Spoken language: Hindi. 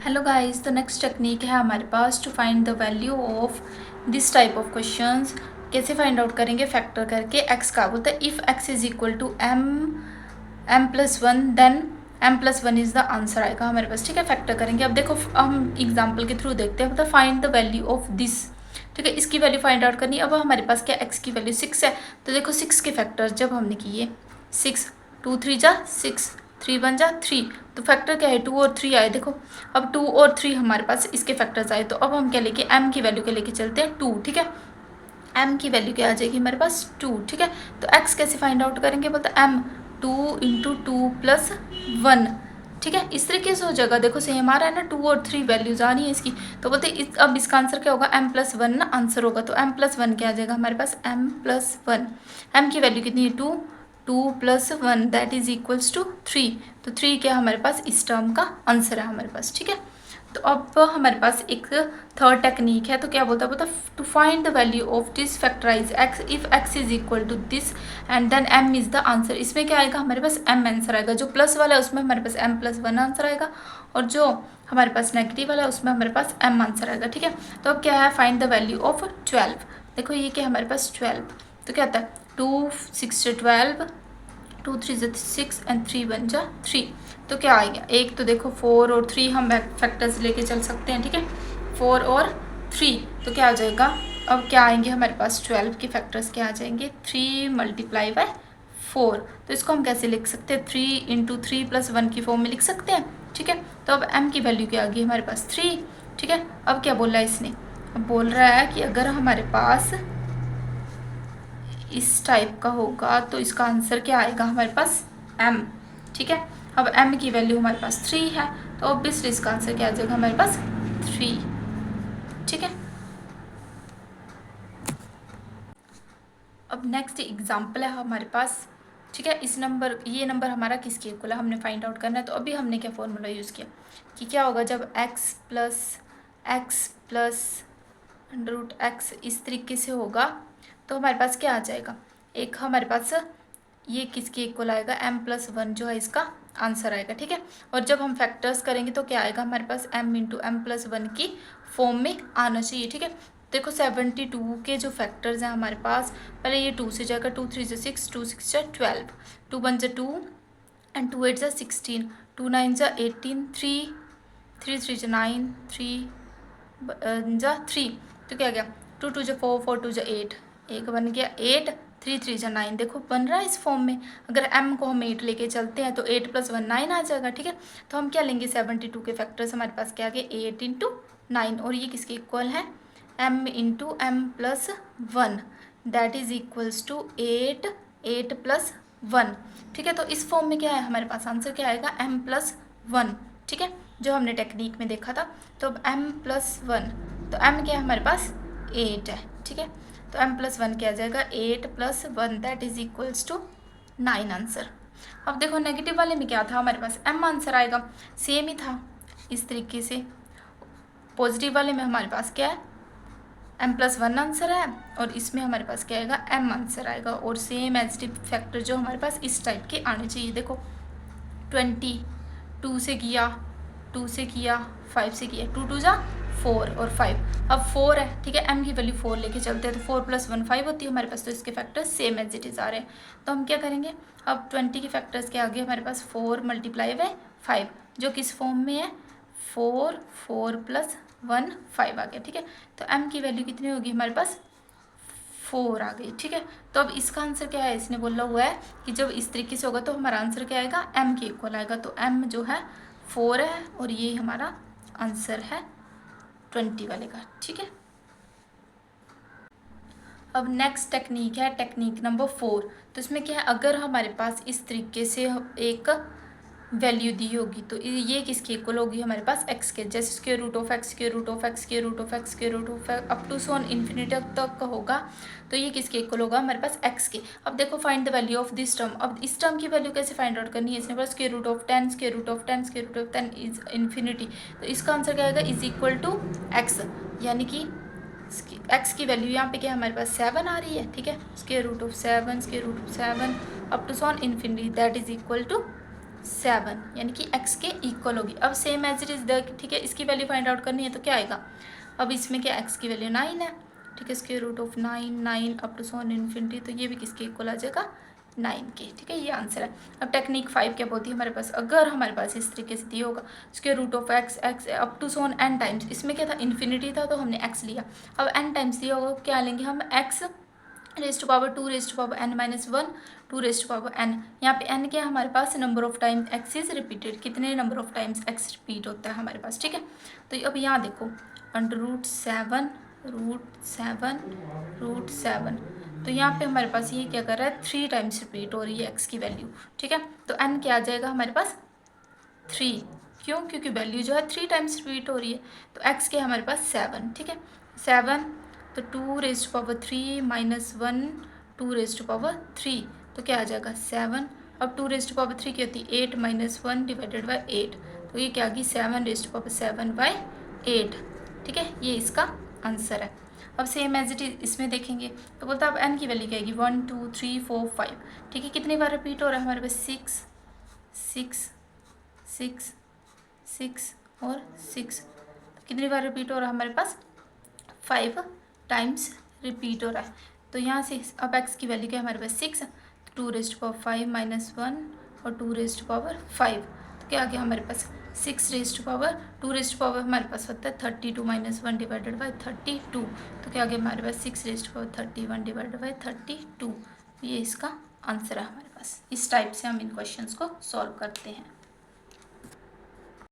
हेलो गाइस, तो नेक्स्ट टेक्निक है हमारे पास to find the value of this type of questions. कैसे फाइंड आउट करेंगे? फैक्टर करके एक्स का बोलता है if x is equal to m+1 then m+1 is the answer आएगा हमारे पास। ठीक है, फैक्टर करेंगे। अब देखो हम एग्जाम्पल के थ्रू देखते हैं। मतलब find the value of this. ठीक है, इसकी वैल्यू फाइंड आउट करनी है। अब हमारे पास क्या x की वैल्यू 6 है, तो देखो 6 के फैक्टर्स जब हमने किए 6 2 3 जा 6 3 1 जा 3, तो फैक्टर क्या है 2 और 3 आए। देखो अब 2 और 3 हमारे पास इसके फैक्टर्स आए, तो अब हम क्या लेके m की वैल्यू के लेके चलते हैं 2। ठीक है, m की वैल्यू क्या आ जाएगी हमारे पास 2। ठीक है, तो x कैसे फाइंड आउट करेंगे? बोलते m 2 इंटू 2 प्लस 1। ठीक है, इस तरीके से हो जाएगा। देखो सेम आ रहा है ना, 2 और 3 वैल्यूज आ रही है इसकी, तो बोलते अब इसका आंसर क्या होगा? m+1 ना आंसर होगा, तो m+1 क्या आ जाएगा हमारे पास? m+1। m की वैल्यू कितनी है? 2 2 + 1 दैट इज इक्वल्स टू 3, तो 3 क्या हमारे पास इस टर्म का आंसर है हमारे पास। ठीक है, तो अब हमारे पास एक थर्ड टेक्निक है। तो क्या बोलता है to find the value of this factorise x if x is equal to this and then m is the answer. इसमें क्या आएगा हमारे पास? m आंसर आएगा। जो प्लस वाला है उसमें हमारे पास m+1 आंसर आएगा, और जो हमारे पास नेगेटिव वाला है उसमें हमारे पास m आंसर आएगा। ठीक है, तो अब क्या है? Find the value of 12। देखो ये क्या हमारे पास 12, तो क्या आता है 2 6 12 2 3 6 एंड 3 1 3, तो क्या आएगा? एक तो देखो 4 और 3 हम फैक्टर्स लेके चल सकते हैं। ठीक है, 4 और 3, तो क्या आ जाएगा? अब क्या आएंगे हमारे पास? 12 के फैक्टर्स क्या आ जाएंगे? 3 × 4। तो इसको हम कैसे लिख सकते हैं? 3 इंटू 3 + 1 की फॉर्म में लिख सकते हैं। ठीक है, तो अब m की वैल्यू क्या आ गई हमारे पास? 3। ठीक है, अब क्या बोल रहा है इसने? अब बोल रहा है कि अगर हमारे पास इस टाइप का होगा तो इसका आंसर क्या आएगा हमारे पास? m। ठीक है, अब m की वैल्यू हमारे पास 3 है, तो ऑब्वियसली इसका आंसर क्या आ जाएगा हमारे पास? 3। ठीक है, अब नेक्स्ट एग्जांपल है हमारे पास। ठीक है, ये नंबर हमारा किसके इक्वल है हमने फाइंड आउट करना है। तो अभी हमने क्या फॉर्मूला यूज़ किया कि क्या होगा जब x+x+√x इस तरीके से होगा, तो हमारे पास क्या आ जाएगा? एक हमारे पास ये किसके इक्वल आएगा? m+1 जो है इसका आंसर आएगा। ठीक है, और जब हम फैक्टर्स करेंगे तो क्या आएगा हमारे पास? m इंटू m+1 की फॉर्म में आना चाहिए। ठीक है, देखो 72 के जो फैक्टर्स हैं हमारे पास, पहले ये 2 से जाएगा, 2 3 6 2 6 12 2 1 2 एंड 2 8 16 2 9 18 3 3 3 9 3 3, तो क्या गया? 2 2 4 4 2 8, एक बन गया 8 3 3 9। देखो बन रहा है इस फॉर्म में। अगर m को हम 8 लेके चलते हैं तो 8 + 1 9 आ जाएगा। ठीक है, तो हम क्या लेंगे? 72 के फैक्टर्स हमारे पास क्या आ गए? 8 इंटू 9, और ये किसके इक्वल है? m into m+1 that is equals to 8 8 + 1। ठीक है, तो इस फॉर्म में क्या है हमारे पास? आंसर क्या आएगा? m+1। ठीक है, जो हमने टेक्निक में देखा था। तो अब m+1, तो m क्या है हमारे पास? 8 है। ठीक है, तो m+1 क्या आ जाएगा? 8 + 1 that is equals to 9 answer. अब देखो नेगेटिव वाले में क्या था हमारे पास? m आंसर आएगा, सेम ही था इस तरीके से। पॉजिटिव वाले में हमारे पास क्या है? m+1 आंसर है, और इसमें हमारे पास क्या आएगा? m आंसर आएगा, और सेम एज फैक्टर जो हमारे पास इस टाइप के आने चाहिए। देखो 20 2 से किया, 2 से किया, 5 से किया, 2 2 4 और 5। अब 4 है। ठीक है, m की वैल्यू 4 लेके चलते हैं, तो 4 + 1 5 होती है हमारे पास, तो इसके factors same as it is आ रहे हैं। तो हम क्या करेंगे? अब 20 के फैक्टर्स के आगे हमारे पास 4 × 5, जो किस फॉर्म में है? 4 4 + 1 5 आ गया। ठीक है, तो m की वैल्यू कितनी होगी हमारे पास? 4 आ गई। ठीक है, तो अब इसका आंसर क्या है? इसने बोला हुआ है कि जब इस तरीके से होगा तो हमारा आंसर क्या आएगा? m के इक्वल आएगा। तो m जो है 4 है, और ये हमारा आंसर है 20 वाले का। ठीक है, अब नेक्स्ट टेक्निक है टेक्निक नंबर 4। तो इसमें क्या है? अगर हमारे पास इस तरीके से एक वैल्यू दी होगी, तो ये किसके इक्वल होगी हमारे पास? x के, जैसे square root of x, square root of x, square root of x, square root of up to so on infinity तक का होगा, तो ये किसके इक्वल होगा हमारे पास? x के। अब देखो find the value of this term. अब इस टर्म की वैल्यू कैसे फाइंड आउट करनी है? इसने बोला square root of 10 square root of 10 square root of 10 is infinity, तो इसका आंसर क्या आएगा? इज इक्वल टू x, यानी कि x की वैल्यू यहाँ पे क्या हमारे पास? 7 आ रही है। ठीक है, square root of 7 square root of 7 up to so on infinity that is equal to 7 यानी कि x के इक्वल होगी। अब same as it is the, ठीक है, इसकी वैल्यू फाइंड आउट करनी है तो क्या आएगा, अब इसमें क्या x की वैल्यू 9 है, ठीक है, square root of 9 up to so on infinity, तो ये भी किसके इक्वल आ जाएगा 9 के, ठीक है, ये आंसर है। अब टेक्निक 5 क्या बोलती है हमारे पास, अगर हमारे पास इस तरीके से दिया होगा square root of x up to so on n times, इसमें क्या था इन्फिनिटी था तो हमने x लिया, अब n टाइम्स दिया होगा क्या लेंगे हम, x raise to power 2 raise to power n minus 1 2 raise to power n, यहाँ पे n क्या है हमारे पास, number of time x is repeated, कितने number of times x repeat होता है हमारे पास, ठीक है। तो अब यहाँ देखो अंडर रूट 7 रूट 7, तो यहाँ पे हमारे पास ये क्या कर रहा है 3 टाइम्स रिपीट हो रही है x की वैल्यू, ठीक है। तो n क्या आ जाएगा हमारे पास 3, क्यों, क्योंकि वैल्यू जो है 3 टाइम्स रिपीट हो रही है, तो x के हमारे पास 7, ठीक है 7, तो 2 raise to power 3 minus 1 2 raise to power 3, तो क्या आ जाएगा 7, अब 2 रेज टू पावर 3 क्या होती है 8 माइनस 1 डिवाइडेड बाई 8, तो ये क्या आ गई 7 रेज टू पावर 7 बाई 8, ठीक है, ये इसका आंसर है। अब सेम एज इट इज इसमें देखेंगे तो बोलता है अब n की वैल्यू क्या आएगी 1 2 3 4 5, ठीक है, कितनी बार रिपीट हो रहा है हमारे पास 6 6 6 6 और 6, तो कितनी बार रिपीट हो रहा है हमारे पास 5 टाइम्स रिपीट हो रहा है। तो यहाँ से अब x की वैल्यू क्या है हमारे पास 6, तो 2 रेज टू पावर 5 माइनस 1 और 2 रेज टू पावर 5, तो क्या आ गया हमारे पास 6 raise to power 2 raise to power हमारे पास होता है 32 माइनस 1 डिवाइडेड बाई 32, तो क्या आ गया हमारे पास 6 raise to power 31 divided by 32, ये इसका आंसर है हमारे पास। इस टाइप से हम इन क्वेश्चंस को सॉल्व करते हैं।